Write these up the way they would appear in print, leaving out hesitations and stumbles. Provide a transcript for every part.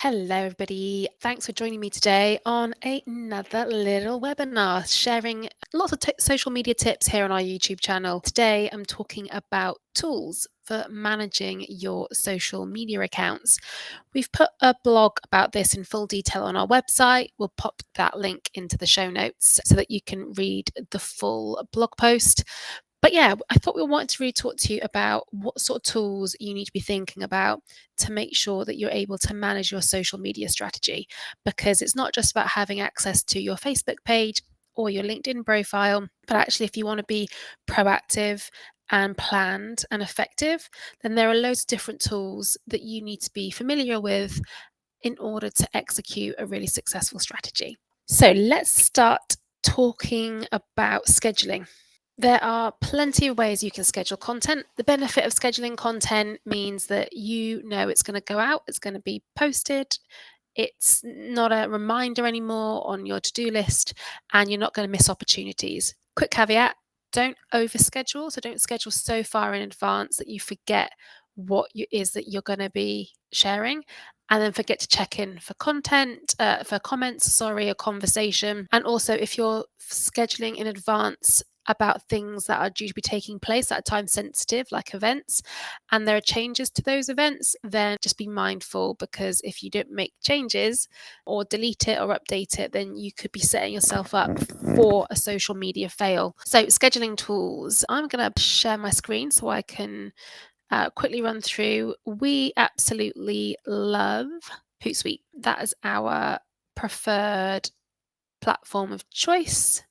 Hello, everybody. Thanks for joining me today on another little webinar, sharing lots of social media tips here on our YouTube channel. Today, I'm talking about tools for managing your social media accounts. We've put a blog about this in full detail on our website. We'll pop that link into the show notes so that you can read the full blog post. But yeah, I thought we wanted to really talk to you about what sort of tools you need to be thinking about to make sure that you're able to manage your social media strategy. Because it's not just about having access to your Facebook page or your LinkedIn profile, but actually, if you want to be proactive and planned and effective, then there are loads of different tools that you need to be familiar with in order to execute a really successful strategy. So let's start talking about scheduling. There are plenty of ways you can schedule content. The benefit of scheduling content means that you know it's going to go out, it's going to be posted, it's not a reminder anymore on your to-do list, and you're not going to miss opportunities. Quick caveat, don't overschedule. So don't schedule so far in advance that you forget what it is that you're going to be sharing, and then forget to check in for for comments, a conversation. And also, if you're scheduling in advance about things that are due to be taking place that are time sensitive, like events, and there are changes to those events, then just be mindful, because if you don't make changes or delete it or update it, then you could be setting yourself up for a social media fail. So scheduling tools, I'm going to share my screen so I can quickly run through. We absolutely love HootSuite. That is our preferred platform of choice.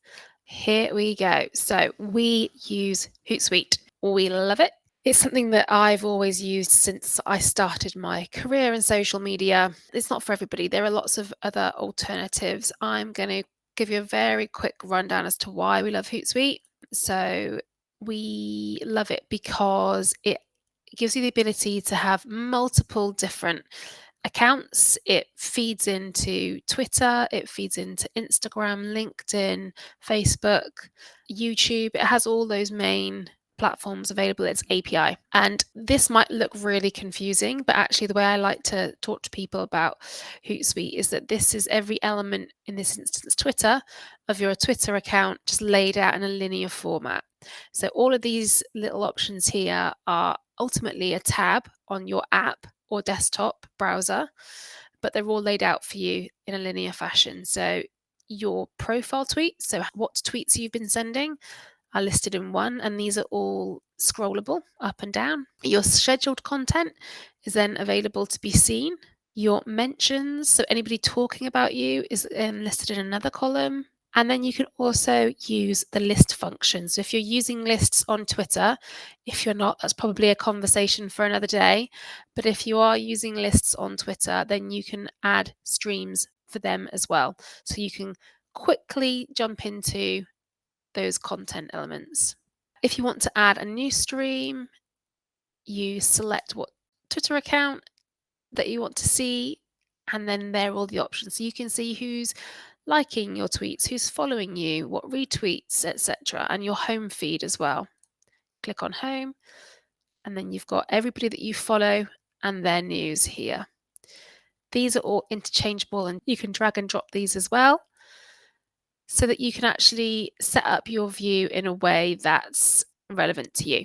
Here we go. So we use HootSuite. We love it. It's something that I've always used since I started my career in social media. It's not for everybody. There are lots of other alternatives. I'm going to give you a very quick rundown as to why we love HootSuite. So we love it because it gives you the ability to have multiple different accounts. It feeds into Twitter, it feeds into Instagram, LinkedIn, Facebook, YouTube. It has all those main platforms available. It's API. And this might look really confusing, but actually the way I like to talk to people about HootSuite is that this is every element, in this instance Twitter, of your Twitter account, just laid out in a linear format. So all of these little options here are ultimately a tab on your app or desktop browser, but they're all laid out for you in a linear fashion. So your profile tweet, so what tweets you've been sending, are listed in one, and these are all scrollable up and down. Your scheduled content is then available to be seen. Your mentions, so anybody talking about you, is listed in another column. And then you can also use the list function. So if you're using lists on Twitter, if you're not, that's probably a conversation for another day. But if you are using lists on Twitter, then you can add streams for them as well. So you can quickly jump into those content elements. If you want to add a new stream, you select what Twitter account that you want to see, and then there are all the options. So you can see who's liking your tweets, who's following you, what retweets, etc., and your home feed as well. Click on home, and then you've got everybody that you follow and their news here. These are all interchangeable, and you can drag and drop these as well, so that you can actually set up your view in a way that's relevant to you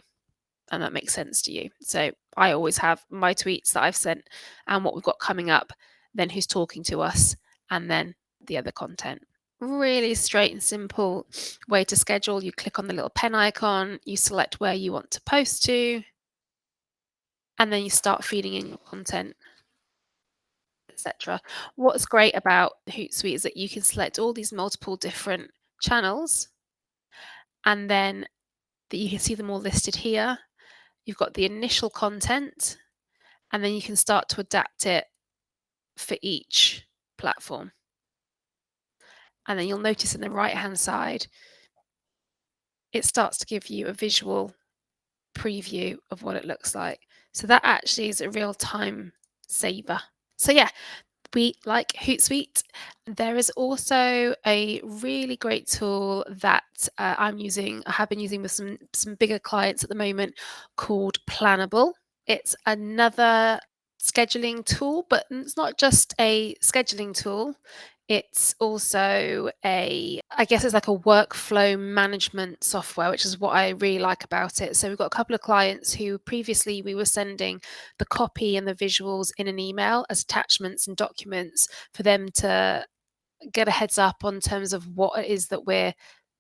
and that makes sense to you. So I always have my tweets that I've sent and what we've got coming up, then who's talking to us, and then the other content. Really straight and simple way to schedule. You click on the little pen icon, you select where you want to post to, and then you start feeding in your content, etc. What's great about Hootsuite is that you can select all these multiple different channels, and then you can see them all listed here. You've got the initial content, and then you can start to adapt it for each platform. And then you'll notice in the right-hand side, it starts to give you a visual preview of what it looks like. So that actually is a real time saver. So yeah, we like HootSuite. There is also a really great tool that I have been using with some bigger clients at the moment, called Planable. It's another scheduling tool, but it's not just a scheduling tool. It's also I guess it's like a workflow management software, which is what I really like about it. So we've got a couple of clients who previously we were sending the copy and the visuals in an email as attachments and documents for them to get a heads up on terms of what it is that we're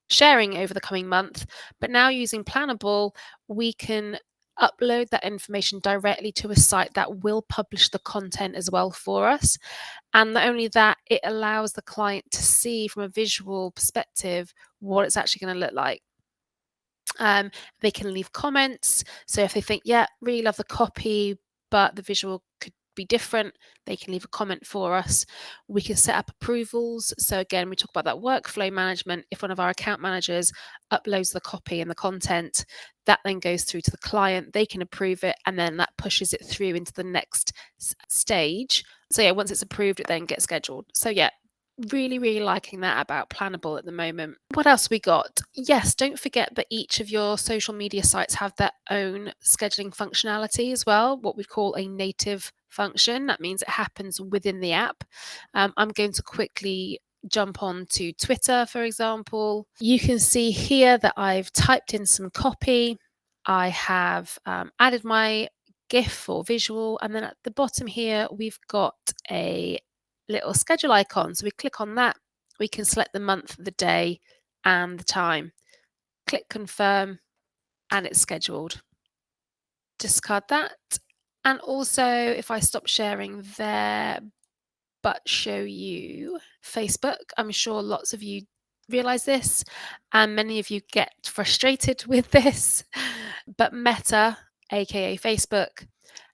sharing over the coming month. But now using Planable, we can upload that information directly to a site that will publish the content as well for us. And not only that, it allows the client to see from a visual perspective what it's actually going to look like. Um, they can leave comments. So if they think, yeah, really love the copy, but the visual could be different, they can leave a comment for us. We can set up approvals. So again, we talk about that workflow management. If one of our account managers uploads the copy and the content, that then goes through to the client. They can approve it, and then that pushes it through into the next stage. So yeah, once it's approved, it then gets scheduled. So yeah, really, really liking that about Planable at the moment. What else we got? Yes, don't forget that each of your social media sites have their own scheduling functionality as well, what we call a native function. That means it happens within the app. I'm going to quickly jump on to Twitter, for example. You can see here that I've typed in some copy. I have added my GIF or visual, and then at the bottom here, we've got a little schedule icon. So we click on that, we can select the month, the day, and the time. Click confirm, and it's scheduled. Discard that. And also, if I stop sharing there, but show you Facebook, I'm sure lots of you realize this, and many of you get frustrated with this. But Meta, aka Facebook,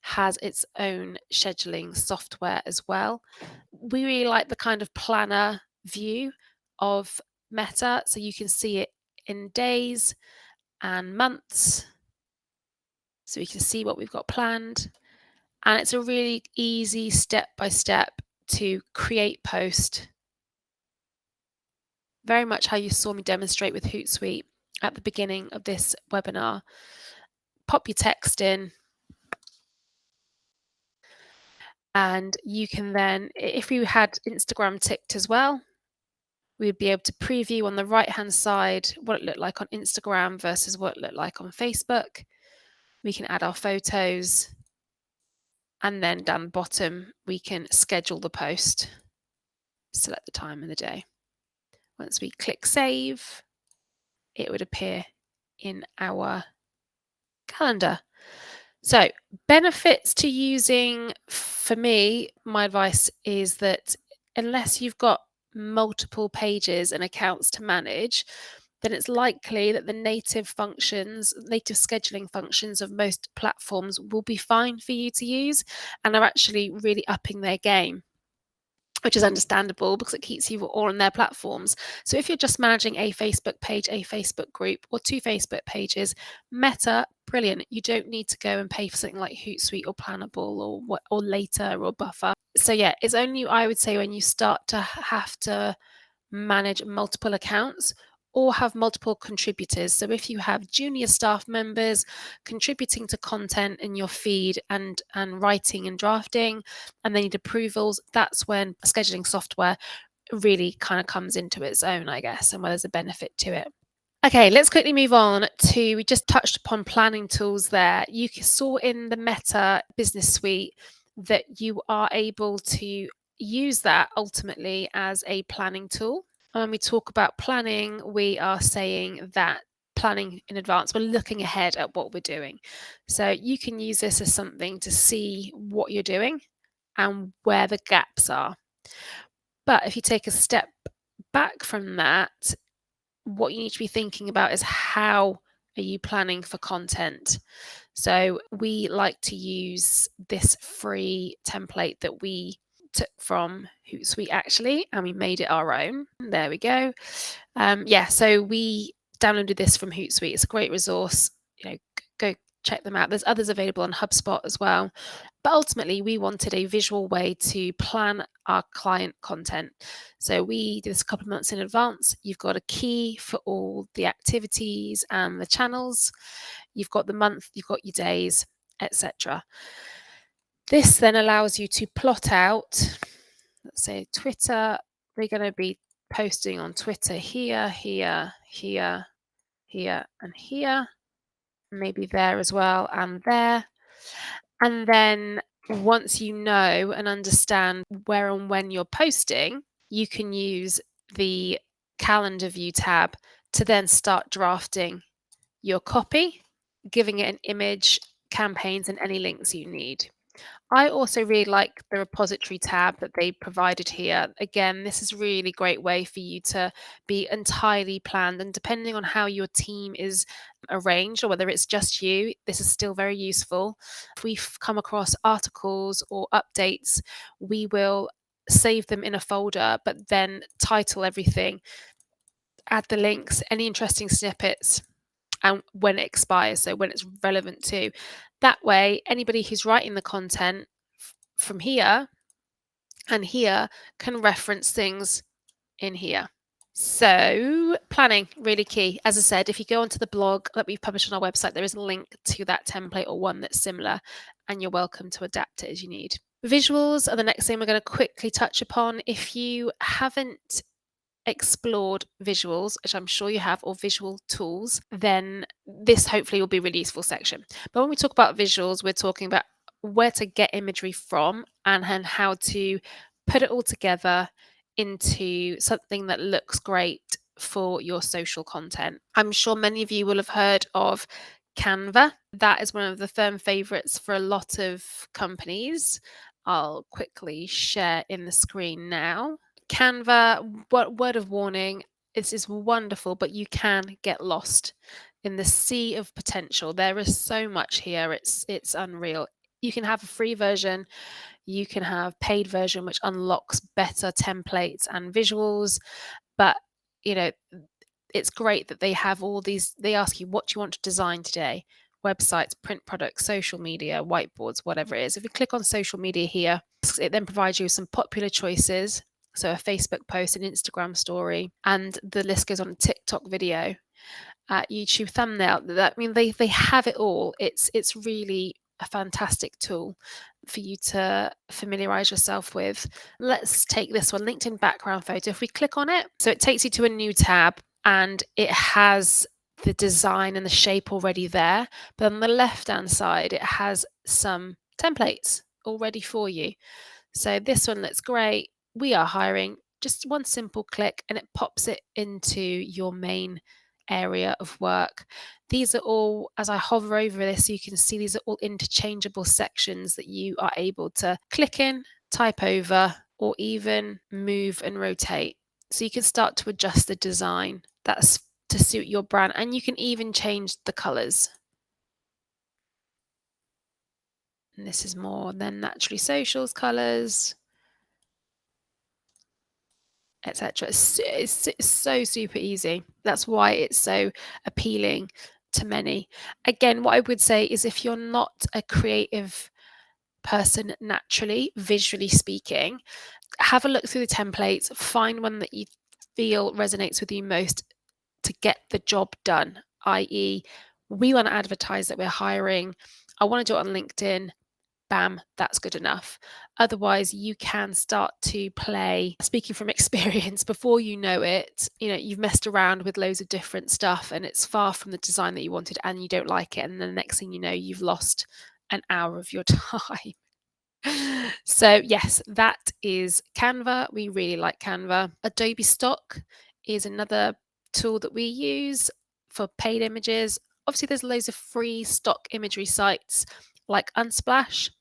has its own scheduling software as well. We really like the kind of planner view of Meta, so you can see it in days and months, so we can see what we've got planned. And it's a really easy step by step to create post, very much how you saw me demonstrate with HootSuite at the beginning of this webinar. Pop your text in, and you can then, if you had Instagram ticked as well, we'd be able to preview on the right hand side what it looked like on Instagram versus what it looked like on Facebook. We can add our photos, and then down the bottom we can schedule the post, select the time of the day. Once we click save, it would appear in our calendar. So, benefits to using, for me, my advice is that unless you've got multiple pages and accounts to manage, then it's likely that the native scheduling functions of most platforms will be fine for you to use and are actually really upping their game, which is understandable because it keeps you all on their platforms. So if you're just managing a Facebook page, a Facebook group, or two Facebook pages, Meta, brilliant. You don't need to go and pay for something like HootSuite or Planable or Later or Buffer. So yeah, it's only, I would say, when you start to have to manage multiple accounts or have multiple contributors. So if you have junior staff members contributing to content in your feed and writing and drafting, and they need approvals, that's when scheduling software really kind of comes into its own, I guess, and where there's a benefit to it. Okay, let's quickly move on to, we just touched upon planning tools there. You saw in the Meta Business Suite that you are able to use that ultimately as a planning tool. And when we talk about planning, we are saying that planning in advance, we're looking ahead at what we're doing. So you can use this as something to see what you're doing and where the gaps are. But if you take a step back from that, what you need to be thinking about is how are you planning for content? So we like to use this free template that we took from HootSuite actually, and we made it our own. There we go. So we downloaded this from HootSuite. It's a great resource. Go check them out. There's others available on HubSpot as well. But ultimately, we wanted a visual way to plan our client content. So we did this a couple of months in advance. You've got a key for all the activities and the channels. You've got the month, you've got your days, etc. This then allows you to plot out, let's say Twitter, we're going to be posting on Twitter here, here, here, here, and here, maybe there as well, and there. And then once you know and understand where and when you're posting, you can use the calendar view tab to then start drafting your copy, giving it an image, campaigns, and any links you need. I also really like the repository tab that they provided here. Again, this is a really great way for you to be entirely planned, and depending on how your team is arranged or whether it's just you, this is still very useful. If we've come across articles or updates, we will save them in a folder, but then title everything, add the links, any interesting snippets, and when it expires, so when it's relevant to. That way, anybody who's writing the content from here and here can reference things in here. So planning, really key. As I said, if you go onto the blog that we've published on our website, there is a link to that template or one that's similar, and you're welcome to adapt it as you need. Visuals are the next thing we're going to quickly touch upon. If you haven't explored visuals, which I'm sure you have, or visual tools, then this hopefully will be a really useful section. But when we talk about visuals, we're talking about where to get imagery from and how to put it all together into something that looks great for your social content. I'm sure many of you will have heard of Canva. That is one of the firm favorites for a lot of companies. I'll quickly share in the screen now. Canva, what word of warning, this is wonderful, but you can get lost in the sea of potential. There is so much here. It's unreal. You can have a free version, you can have paid version which unlocks better templates and visuals, but you know, it's great that they have all these. They ask you, what do you want to design today? Websites, print products, social media, whiteboards, whatever it is. If you click on social media here, it then provides you some popular choices. So a Facebook post, an Instagram story, and the list goes on a TikTok video, YouTube thumbnail. That, I mean, they have it all. It's really a fantastic tool for you to familiarize yourself with. Let's take this one, LinkedIn background photo. If we click on it, so it takes you to a new tab and it has the design and the shape already there. But on the left-hand side, it has some templates already for you. So this one looks great. We are hiring. Just one simple click and it pops it into your main area of work. These are all, as I hover over this, you can see these are all interchangeable sections that you are able to click in, type over, or even move and rotate. So you can start to adjust the design that's to suit your brand, and you can even change the colors. And this is more than Naturally Social's colors, etc. It's so super easy. That's why it's so appealing to many. Again, what I would say is if you're not a creative person naturally, visually speaking, have a look through the templates, find one that you feel resonates with you most to get the job done, i.e., we want to advertise that we're hiring. I want to do it on LinkedIn. Bam, that's good enough. Otherwise, you can start to play, speaking from experience, before you know it, you've messed around with loads of different stuff and it's far from the design that you wanted and you don't like it. And then the next thing you know, you've lost an hour of your time. So yes, that is Canva. We really like Canva. Adobe Stock is another tool that we use for paid images. Obviously, there's loads of free stock imagery sites like Unsplash,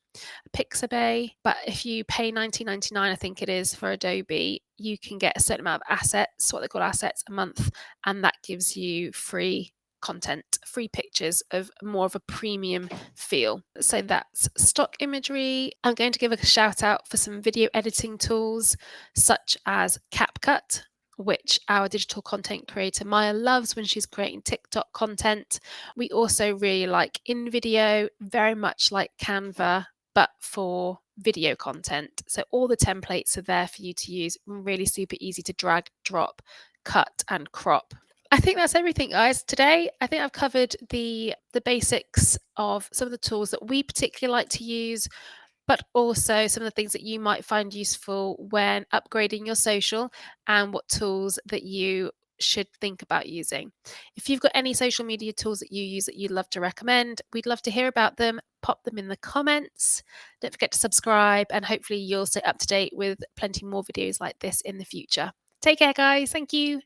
Pixabay, but if you pay $19.99, I think it is, for Adobe, you can get a certain amount of assets, what they call assets, a month, and that gives you free content, free pictures of more of a premium feel. So that's stock imagery. I'm going to give a shout out for some video editing tools such as CapCut, which our digital content creator Maya loves when she's creating TikTok content. We also really like InVideo, very much like Canva, but for video content. So all the templates are there for you to use, really super easy to drag, drop, cut, and crop. I think that's everything, guys. Today, I think I've covered the basics of some of the tools that we particularly like to use. but also some of the things that you might find useful when upgrading your social and what tools that you should think about using. If you've got any social media tools that you use that you'd love to recommend, we'd love to hear about them. Pop them in the comments. Don't forget to subscribe, and hopefully you'll stay up to date with plenty more videos like this in the future. Take care, guys. Thank you.